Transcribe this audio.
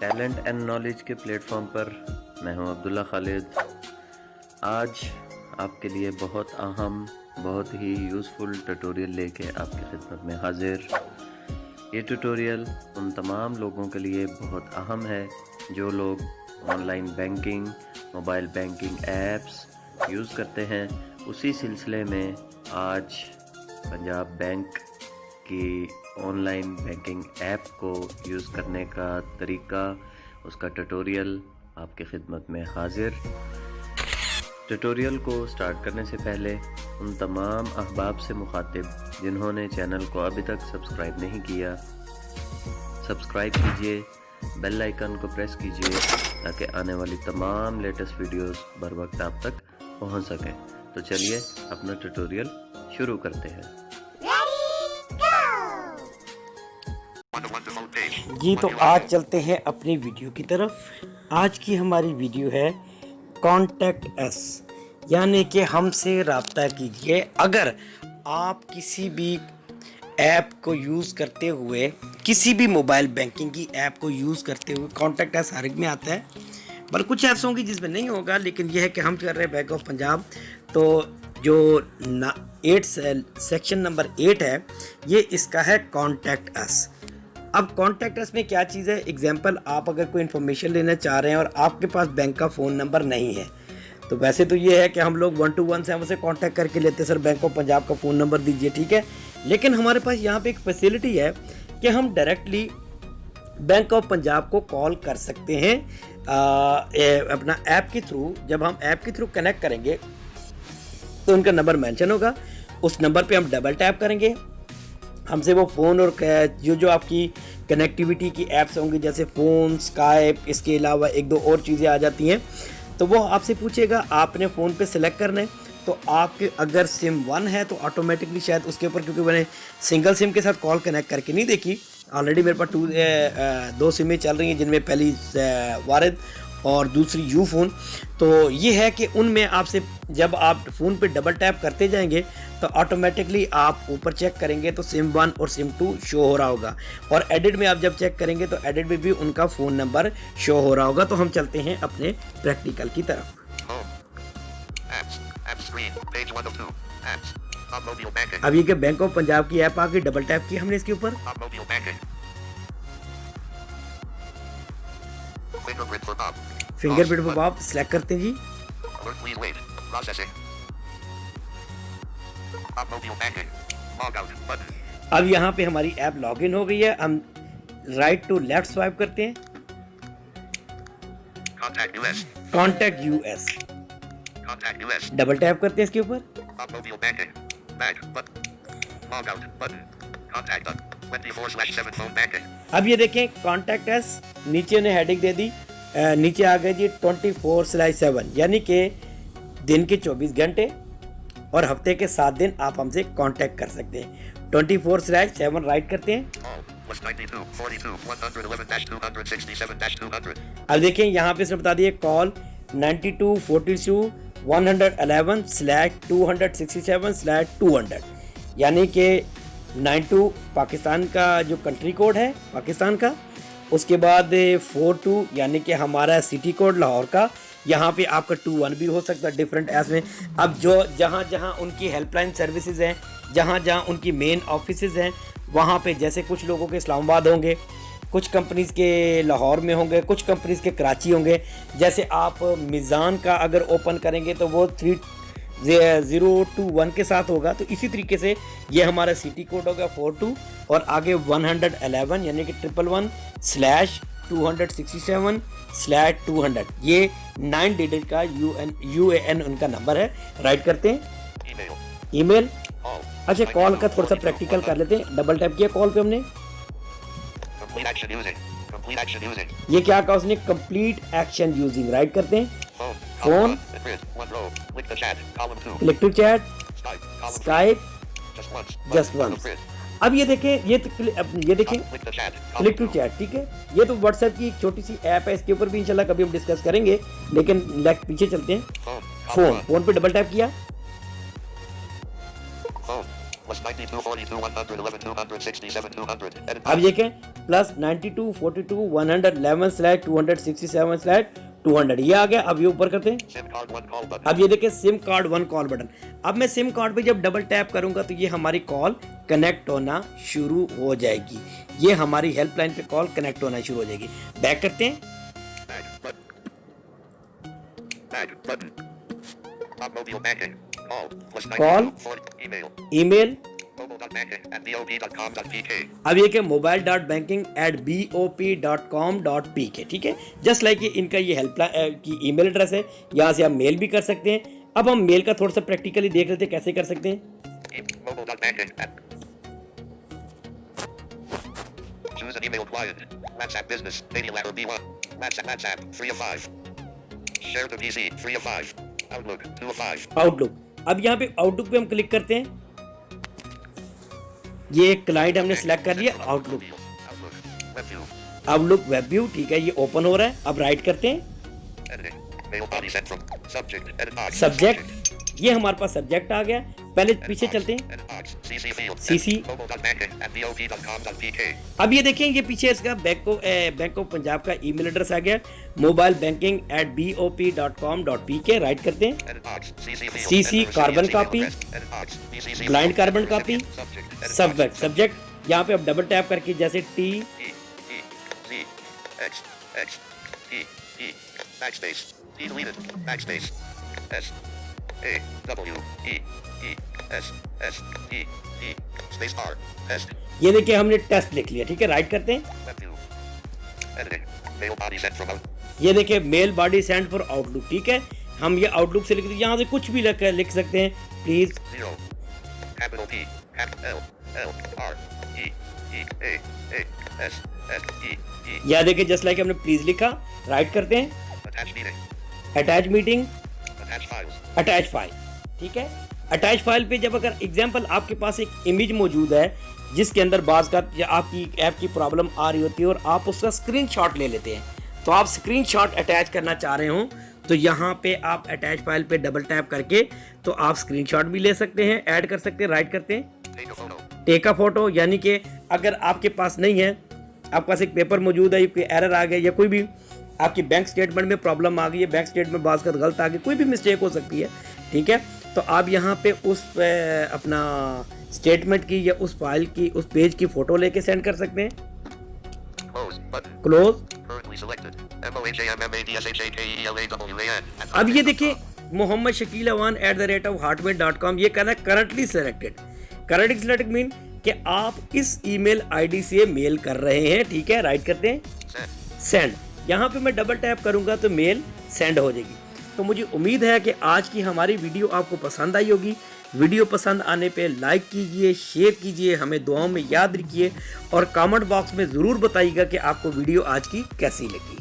Talent and knowledge के platform पर मैं हूं अब्दुल्ला खालिद। आज आपके लिए बहुत अहम, बहुत ही यूज़फुल ट्यूटोरियल लेके आपकी खिदमत में हाजिर। ये ट्यूटोरियल उन तमाम लोगों के लिए बहुत अहम है जो लोग online banking, mobile banking apps use करते हैं। उसी सिलसिले में आज पंजाब बैंक की ऑनलाइन बैंकिंग ऐप को यूज़ करने का तरीका, उसका ट्यूटोरियल आपकी खिदमत में हाजिर। ट्यूटोरियल को स्टार्ट करने से पहले उन तमाम अहबाब से मुखातिब जिन्होंने चैनल को अभी तक सब्सक्राइब नहीं किया, सब्सक्राइब कीजिए, बेल आइकन को प्रेस कीजिए ताकि आने वाली तमाम लेटेस्ट वीडियोस बर वक्त आप तक पहुंच सकें। तो चलिए अपना ट्यूटोरियल शुरू करते हैं। जी तो आज चलते हैं अपनी वीडियो की तरफ। आज की हमारी वीडियो है कॉन्टैक्ट अस, यानी कि हमसे रब्ता कीजिए। अगर आप किसी भी ऐप को यूज़ करते हुए, किसी भी मोबाइल बैंकिंग की ऐप को यूज़ करते हुए, कॉन्टैक्ट अस हर एक में आता है, पर कुछ ऐप्स होंगी जिसमें नहीं होगा। लेकिन यह है कि हम कर रहे हैं बैंक ऑफ पंजाब, तो जो 8 सेक्शन नंबर 8 है, ये इसका है कॉन्टैक्ट अस। अब कॉन्टैक्ट अस में क्या चीज़ है? एग्जाम्पल, आप अगर कोई इन्फॉर्मेशन लेना चाह रहे हैं और आपके पास बैंक का फ़ोन नंबर नहीं है, तो वैसे तो ये है कि हम लोग 121 से हमसे कांटेक्ट करके लेते हैं, सर बैंक ऑफ पंजाब का फ़ोन नंबर दीजिए, ठीक है। लेकिन हमारे पास यहाँ पे एक फैसिलिटी है कि हम डायरेक्टली बैंक ऑफ पंजाब को कॉल कर सकते हैं अपना ऐप के थ्रू। जब हम ऐप के थ्रू कनेक्ट करेंगे तो उनका नंबर मेंशन होगा, उस नंबर पे हम डबल टैप करेंगे, हमसे वो फ़ोन और जो आपकी कनेक्टिविटी की ऐप्स होंगी जैसे फ़ोन, स्काइप, इसके अलावा एक दो और चीज़ें आ जाती हैं, तो वो आपसे पूछेगा। आपने फ़ोन पे सिलेक्ट करना है, तो आपके अगर सिम 1 है तो ऑटोमेटिकली शायद उसके ऊपर, क्योंकि मैंने सिंगल सिम के साथ कॉल कनेक्ट करके नहीं देखी, ऑलरेडी मेरे पास 2 सिमें चल रही हैं, जिनमें पहली वारिद और दूसरी यू फ़ोन। तो ये है कि उनमें आपसे जब आप फ़ोन पे डबल टैप करते जाएंगे तो ऑटोमेटिकली आप ऊपर चेक करेंगे तो सिम 1 और सिम 2 शो हो रहा होगा, और एडिट में आप जब चेक करेंगे तो एडिट में भी उनका फ़ोन नंबर शो हो रहा होगा। तो हम चलते हैं अपने प्रैक्टिकल की तरफ। अब ये कि बैंक ऑफ पंजाब की ऐप आ गई, डबल टैप की हमने इसके ऊपर। फिंगरप्रिंट पर आप सिलेक्ट करते हैं जी। अब यहाँ पे हमारी ऐप लॉगिन हो गई है। हम राइट टू लेफ्ट स्वाइप करते हैं, कॉन्टैक्ट यूएस, डबल टैप करते हैं इसके ऊपर। अब ये देखें कॉन्टैक्ट अस, नीचे ने हेडिंग दे दी, नीचे आ गए जी 24/7, यानी कि दिन के 24 घंटे और हफ्ते के 7 दिन आप हमसे कांटेक्ट कर सकते हैं। 24/7 राइट करते हैं। अब देखें यहाँ पे इसने बता दिए कॉल 9242/111/267/200, यानी कि 92 पाकिस्तान का जो कंट्री कोड है पाकिस्तान का, उसके बाद 42 यानी कि हमारा सिटी कोड लाहौर का। यहाँ पे आपका 21 भी हो सकता है डिफरेंट ऐस में। अब जो जहाँ जहाँ उनकी हेल्पलाइन सर्विसेज हैं, जहाँ जहाँ उनकी मेन ऑफिसेज हैं, वहाँ पे जैसे कुछ लोगों के इस्लामाबाद होंगे, कुछ कंपनीज़ के लाहौर में होंगे, कुछ कंपनीज़ के कराची होंगे। जैसे आप मिज़ान का अगर ओपन करेंगे तो वो 3021 के साथ होगा। तो इसी तरीके से ये हमारा सिटी कोड होगा 42 और आगे 111 यानी कि 111/267/200। ये 9 डिजिट का UAN उनका नंबर है। राइट करते हैं ईमेल। अच्छा, कॉल का थोड़ा सा प्रैक्टिकल कर लेते हैं। डबल टैप किया कॉल पे हमने, ये क्या कहा उसने? Complete action using. राइट करते हैं phone, click to chat, Skype, just once. अब ये देखें, ये देखें क्लिक टू चैट, ठीक है। ये तो व्हाट्सएप की एक छोटी सी ऐप है, इसके ऊपर भी इंशाल्लाह कभी हम डिस्कस करेंगे, लेकिन पीछे चलते हैं। फोन पे डबल टैप किया, plus 92 42 111 267 200. Edit अब देखें प्लस 92 42 111/267/200 ये आ गया। अब ये ऊपर करते हैं। SIM card 1 call button. अब ये देखें सिम कार्ड 1 कॉल बटन। अब मैं सिम कार्ड पे जब डबल टैप करूंगा तो ये हमारी कॉल कनेक्ट होना शुरू हो जाएगी। ये हमारी हेल्पलाइन पे कॉल कनेक्ट होना शुरू हो जाएगी। बैक करते हैं। Back button. Back button. Top mobile banking. Call plus 92 Call. 40. Email. Email. mobile.banking@bop.com.pk. अब ये कि mobile.banking@bop.com.pk, ठीक है। जस्ट लाइक इनका ये हेल्पलाइन की ईमेल एड्रेस है, यहाँ से आप मेल भी कर सकते हैं। अब हम मेल का थोड़ा सा प्रैक्टिकली देख लेते हैं कैसे कर सकते हैं। Mobile.banking. Choose an email client. WhatsApp Business. Daily Ladder B1. WhatsApp 3 of 5. Share the PC 3 of 5. Outlook 2 of 5. Outlook. अब यहाँ पे आउटलुक पे हम क्लिक करते हैं। ये एक क्लाइंट हमने सिलेक्ट कर लिया outlook. Outlook. Web view. Outlook web view, ठीक है, ये ओपन हो रहा है। अब राइट करते हैं। Editing. Mail body sent from. Subject. Edit box. Subject, ये हमारे पास सब्जेक्ट आ गया। पहले पीछे चलते हैं। Edit box. CC field. CC. Mobile.banking@bop.com.pk. अब ये देखें ये पीछे इसका बैंक ऑफ पंजाब का ईमेल एड्रेस आ गया mobilebanking@bop.com.pk। राइट करते हैं। Edit box. CC field. CC Enter carbon recipient's copy. email address. Edit box. CC field. Blind carbon Enter copy. recipient. Subject. Edit box. Subject, यहाँ पे आप डबल टैप करके जैसे T E Z X X E E backspace D deleted backspace S A W E E S S E E space bar test ये देखिए हमने test लिख लिया, ठीक है। राइट करते हैं। web view editing mail body sent from out ये देखिए mail body send for Outlook, ठीक है। हम ये आउटलुक से यहाँ से कुछ भी लिख सकते हैं please. 0 capital P capital L R E E A A S S E E या देखिए जस्ट लाइक हमने प्लीज लिखा। राइट करते हैं। attach meeting attach meeting, attach files attach file, ठीक है। अटैच फाइल पे जब अगर एग्जांपल आपके पास एक इमेज मौजूद है जिसके अंदर बाज का या आपकी ऐप की प्रॉब्लम आ रही होती है और आप उसका स्क्रीनशॉट ले लेते हैं, तो आप स्क्रीनशॉट अटैच करना चाह रहे हो तो यहाँ पे आप अटैच फाइल पे डबल टैप करके तो आप स्क्रीनशॉट भी ले सकते हैं, ऐड कर सकते हैं। राइट करते हैं। take a photo take a photo, यानी कि अगर आपके पास नहीं है, आपके पास एक पेपर मौजूद है, कोई एरर आ गया या कोई भी आपकी बैंक स्टेटमेंट में प्रॉब्लम आ गई है, बैंक स्टेटमेंट बात कर गलत आ गई, कोई भी मिस्टेक हो सकती है, ठीक है। तो आप यहाँ पे उस अपना स्टेटमेंट की या उस फाइल की उस पेज की फोटो लेके सेंड कर सकते हैं। close button close. currently selected MOHAMMADSHAKELAWAN अब ये देखिए मोहम्मद शकील अवान @hotmail.com ये कहना है currently selected. Currently selected mean कि आप इस ईमेल आईडी से मेल कर रहे हैं, ठीक है। राइट करते हैं। send सेंड, यहाँ पे मैं डबल टैप करूंगा तो मेल सेंड हो जाएगी। तो मुझे उम्मीद है कि आज की हमारी वीडियो आपको पसंद आई होगी। वीडियो पसंद आने पे लाइक कीजिए, शेयर कीजिए, हमें दुआओं में याद रखिए और कमेंट बॉक्स में ज़रूर बताइएगा कि आपको वीडियो आज की कैसी लगी।